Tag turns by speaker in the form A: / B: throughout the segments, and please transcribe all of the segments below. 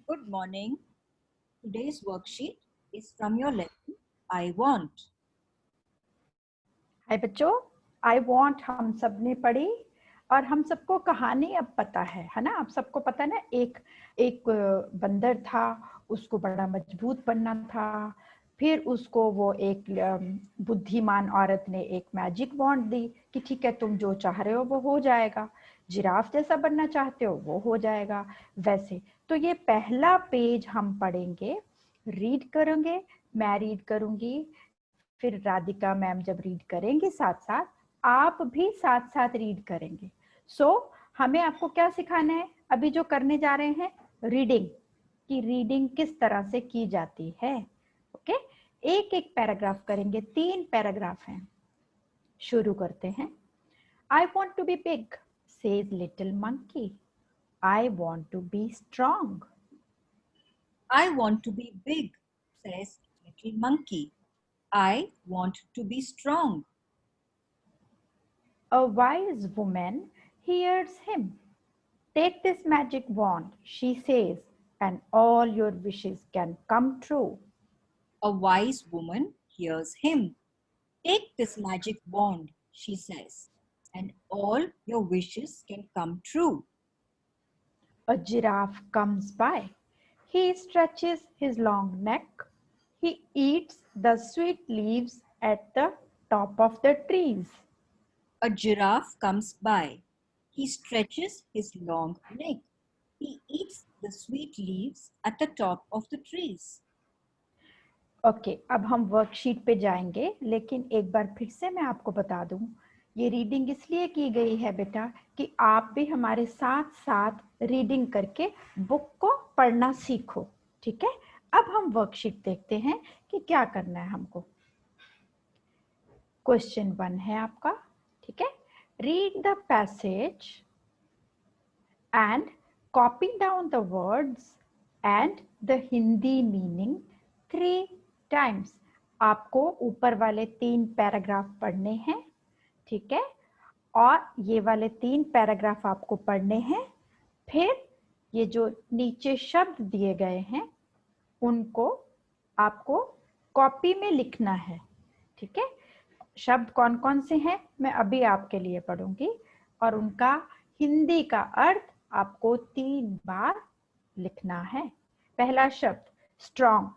A: Good morning. Today's worksheet is from your lesson I Want.
B: हाय बच्चों, I want हम सब ने पढ़ी और हम सबको कहानी अब पता है ना। आप सबको पता है ना, एक बंदर था, उसको बड़ा मजबूत बनना था। फिर उसको वो एक बुद्धिमान औरत ने एक मैजिक वॉन्ड दी कि ठीक है, तुम जो चाह रहे हो वो हो जाएगा। जिराफ जैसा बनना चाहते हो वो हो जाएगा। वैसे तो ये पहला पेज हम पढ़ेंगे, रीड करेंगे। मैं रीड करूंगी, फिर राधिका मैम जब रीड करेंगे साथ साथ, आप भी साथ साथ रीड करेंगे। हमें आपको क्या सिखाना है अभी जो करने जा रहे हैं, रीडिंग की रीडिंग किस तरह से की जाती है। ओके, एक एक पैराग्राफ करेंगे, 3 पैराग्राफ हैं। शुरू करते हैं। I want to be big says little monkey, I want to be strong.
A: I want to be big, says little monkey. I want to be strong.
B: A wise woman hears him. Take this magic wand, she says, and all your wishes can come true.
A: A wise woman hears him. Take this magic wand, she says, and all your wishes can come true.
B: A giraffe comes by. He stretches his long neck. He eats the sweet leaves at the top of the trees.
A: A giraffe comes by. He stretches his long neck. He eats the sweet leaves at the top of the trees.
B: Okay, अब हम worksheet पे जाएंगे, लेकिन एक बार फिर से मैं आपको बता दूं, ये रीडिंग इसलिए की गई है बेटा कि आप भी हमारे साथ साथ रीडिंग करके बुक को पढ़ना सीखो। ठीक है, अब हम वर्कशीट देखते हैं कि क्या करना है हमको। क्वेश्चन 1 है आपका, ठीक है। Read the passage and copy down the words and the Hindi meaning 3 times. आपको ऊपर वाले 3 पैराग्राफ पढ़ने हैं, ठीक है, और ये वाले 3 पैराग्राफ आपको पढ़ने हैं। फिर ये जो नीचे शब्द दिए गए हैं उनको आपको कॉपी में लिखना है, ठीक है। शब्द कौन कौन से हैं मैं अभी आपके लिए पढ़ूंगी और उनका हिंदी का अर्थ आपको 3 बार लिखना है। पहला शब्द स्ट्रॉन्ग,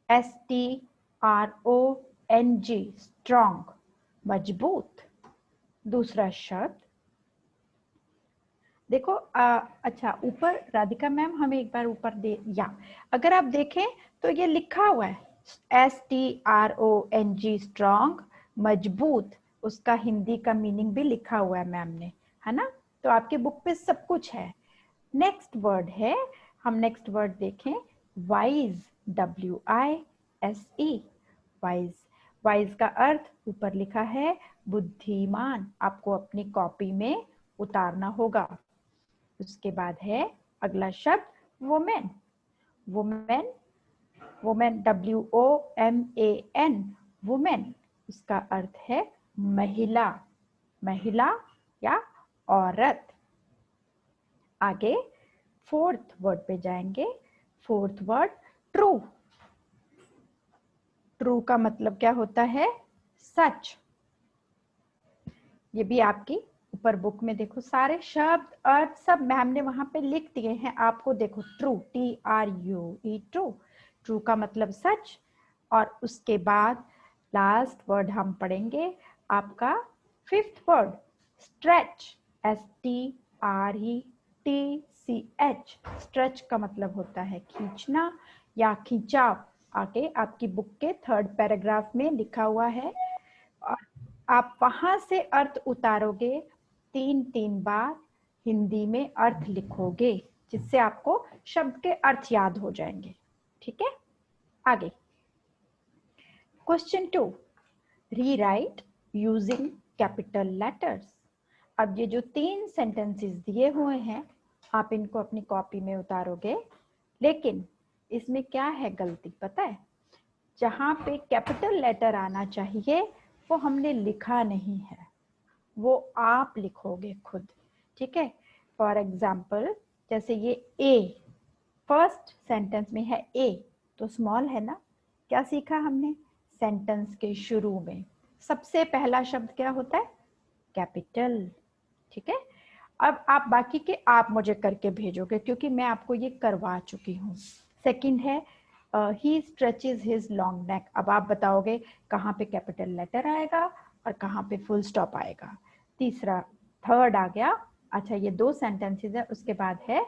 B: STRONG, स्ट्रॉन्ग, मजबूत। दूसरा शब्द देखो, अच्छा ऊपर राधिका मैम हमें एक बार ऊपर दे, या अगर आप देखें तो ये लिखा हुआ है STRONG, स्ट्रॉन्ग, मजबूत। उसका हिंदी का मीनिंग भी लिखा हुआ है मैम ने, है ना। तो आपके बुक पे सब कुछ है। नेक्स्ट वर्ड है, हम नेक्स्ट वर्ड देखें, वाइज, WISE, वाइज। वाइज का अर्थ ऊपर लिखा है बुद्धिमान, आपको अपनी कॉपी में उतारना होगा। उसके बाद है अगला शब्द women, women, women WOMAN, women. उसका अर्थ है महिला, महिला या औरत। आगे फोर्थ वर्ड पे जाएंगे। फोर्थ वर्ड ट्रू, ट्रू का मतलब क्या होता है, सच। ये भी आपकी ऊपर बुक में देखो, सारे शब्द अर्थ सब मैम ने वहां पे लिख दिए हैं, आपको देखो ट्रू, TRUE, ट्रू, ट्रू का मतलब सच। और उसके बाद लास्ट वर्ड हम पढ़ेंगे आपका fifth word stretch, STRETCH, stretch का मतलब होता है खींचना या खिंचाव। आगे आपकी बुक के 3rd पैराग्राफ में लिखा हुआ है और आप वहां से अर्थ उतारोगे, 3 बार हिंदी में अर्थ लिखोगे, जिससे आपको शब्द के अर्थ याद हो जाएंगे। ठीक है, आगे question 2, rewrite using capital letters. अब ये जो 3 सेंटेंसेस दिए हुए हैं आप इनको अपनी कॉपी में उतारोगे, लेकिन इसमें क्या है गलती पता है, जहां पे कैपिटल लेटर आना चाहिए वो हमने लिखा नहीं है, वो आप लिखोगे खुद। ठीक है, फॉर एग्जाम्पल जैसे ये ए, फर्स्ट सेंटेंस में है ए, तो स्मॉल है ना। क्या सीखा हमने? सेंटेंस के शुरू में सबसे पहला शब्द क्या होता है? कैपिटल। ठीक है, अब आप बाकी के आप मुझे करके भेजोगे क्योंकि मैं आपको ये करवा चुकी हूँ। सेकंड है ही स्ट्रेचेज हिज लॉन्ग नेक। अब आप बताओगे कहाँ पे कैपिटल लेटर आएगा और कहाँ पे फुल स्टॉप आएगा। तीसरा, थर्ड आ गया। अच्छा, ये दो सेंटेंसेस है। उसके बाद है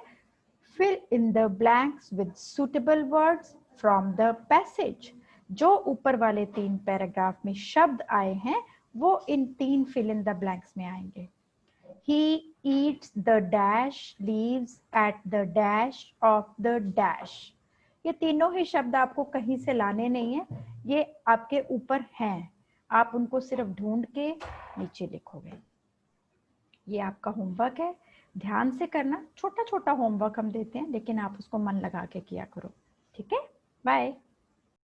B: fill in the blanks with suitable words from the passage। जो ऊपर वाले 3 पैराग्राफ में शब्द आए हैं वो इन 3 fill in the blanks में आएंगे। He eats the dash leaves at the dash of the dash। ये तीनों ही शब्द आपको कहीं से लाने नहीं है, ये आपके ऊपर हैं, आप उनको सिर्फ ढूंढ के नीचे लिखोगे। ये आपका होमवर्क है, ध्यान से करना। छोटा छोटा होमवर्क हम देते हैं लेकिन आप उसको मन लगा के किया करो। ठीक है, बाय।